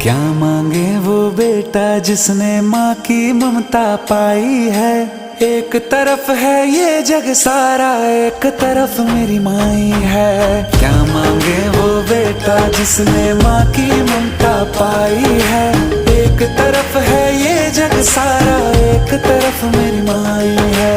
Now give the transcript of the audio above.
क्या मांगे वो बेटा जिसने माँ की ममता पाई है। एक तरफ है ये जग सारा, एक तरफ मेरी माई है। क्या मांगे वो बेटा जिसने माँ की ममता पाई है। एक तरफ है ये जग सारा, एक तरफ मेरी माई है।